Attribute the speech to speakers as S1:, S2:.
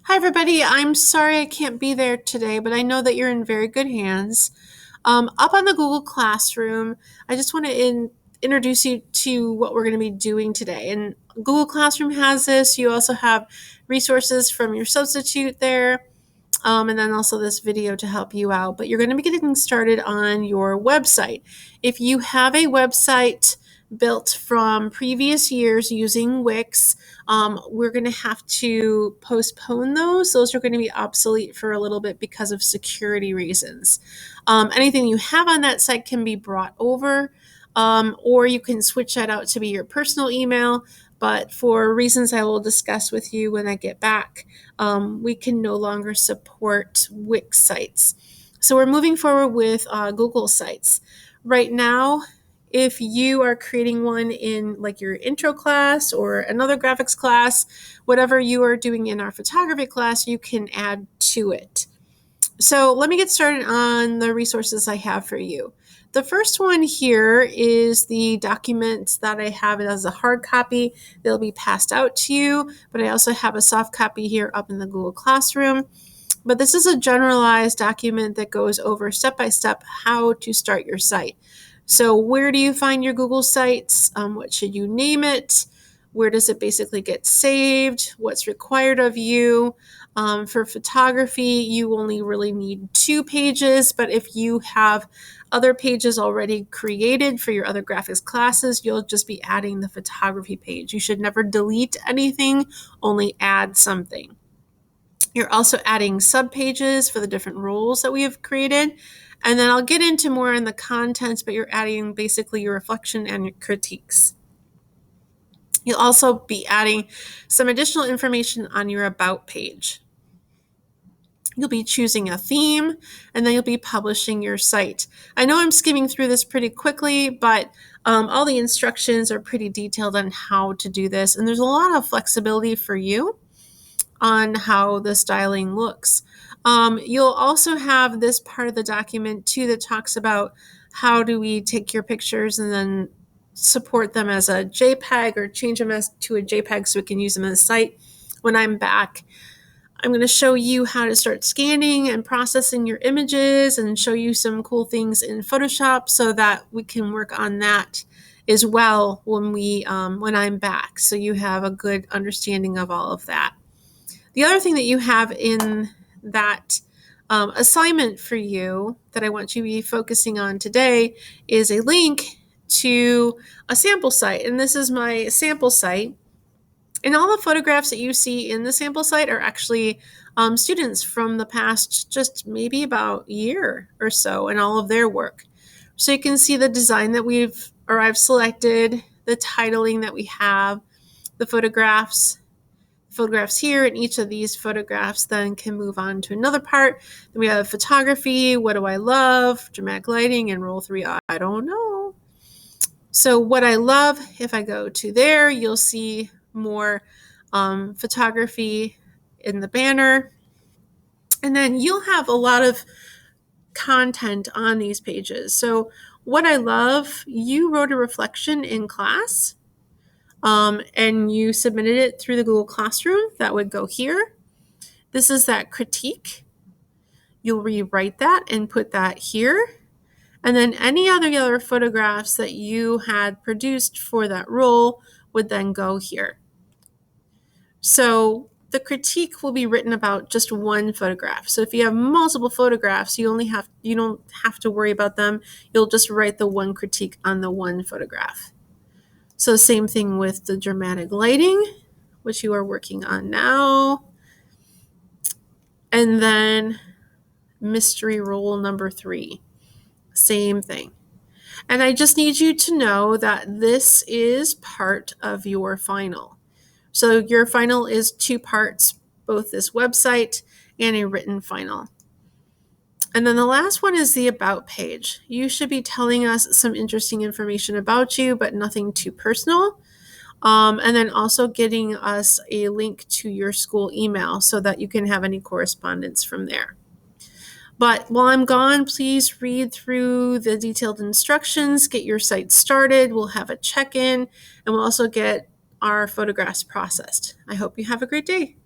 S1: Hi, everybody. I'm sorry I can't be there today, but I know that you're in very good hands. Up on the Google Classroom, I just want to introduce you to what we're going to be doing today. And Google Classroom has this. You also have resources from your substitute there, and then also this video to help you out. But you're going to be getting started on your website. If you have a website built from previous years using Wix, we're going to have to postpone those. Those are going to be obsolete for a little bit because of security reasons. Anything you have on that site can be brought over, or you can switch that out to be your personal email. But for reasons I will discuss with you when I get back, we can no longer support Wix sites. So we're moving forward with Google sites. Right now, if you are creating one in like your intro class or another graphics class, whatever you are doing in our photography class, you can add to it. So let me get started on the resources I have for you. The first one here is the documents that I have as a hard copy. They'll be passed out to you, but I also have a soft copy here up in the Google Classroom. But this is a generalized document that goes over step by step how to start your site. So where do you find your Google sites? What should you name it? Where does it basically get saved? What's required of you? For photography, you only really need 2 pages, but if you have other pages already created for your other graphics classes, you'll just be adding the photography page. You should never delete anything, only add something. You're also adding subpages for the different roles that we have created. And then I'll get into more in the contents, but you're adding basically your reflection and your critiques. You'll also be adding some additional information on your about page. You'll be choosing a theme, and then you'll be publishing your site. I know I'm skimming through this pretty quickly, but all the instructions are pretty detailed on how to do this, and there's a lot of flexibility for you on how the styling looks. You'll also have this part of the document too that talks about how do we take your pictures and then support them as a JPEG or change them to a JPEG so we can use them on the site. When I'm back, I'm going to show you how to start scanning and processing your images and show you some cool things in Photoshop so that we can work on that as well when I'm back, so you have a good understanding of all of that. The other thing that you have in that assignment for you that I want you to be focusing on today is a link to a sample site. And this is my sample site. And all the photographs that you see in the sample site are actually students from the past just maybe about a year or so and all of their work. So you can see the design that I've selected, the titling that we have, the photographs here, and each of these photographs then can move on to another part. Then we have photography, what do I love, dramatic lighting, and roll 3, I don't know. So what I love, if I go to there, you'll see more photography in the banner. And then you'll have a lot of content on these pages. So what I love, you wrote a reflection in class, and you submitted it through the Google Classroom. That would go here. This is that critique. You'll rewrite that and put that here. And then any other photographs that you had produced for that role would then go here. So the critique will be written about just one photograph. So if you have multiple photographs, you don't have to worry about them. You'll just write the one critique on the one photograph. So same thing with the dramatic lighting, which you are working on now. And then mystery role number 3. Same thing. And I just need you to know that this is part of your final. So your final is 2 parts, both this website and a written final. And then the last one is the about page. You should be telling us some interesting information about you, but nothing too personal. And then also getting us a link to your school email so that you can have any correspondence from there. But while I'm gone, please read through the detailed instructions, get your site started. We'll have a check-in, and we'll also get our photographs processed. I hope you have a great day.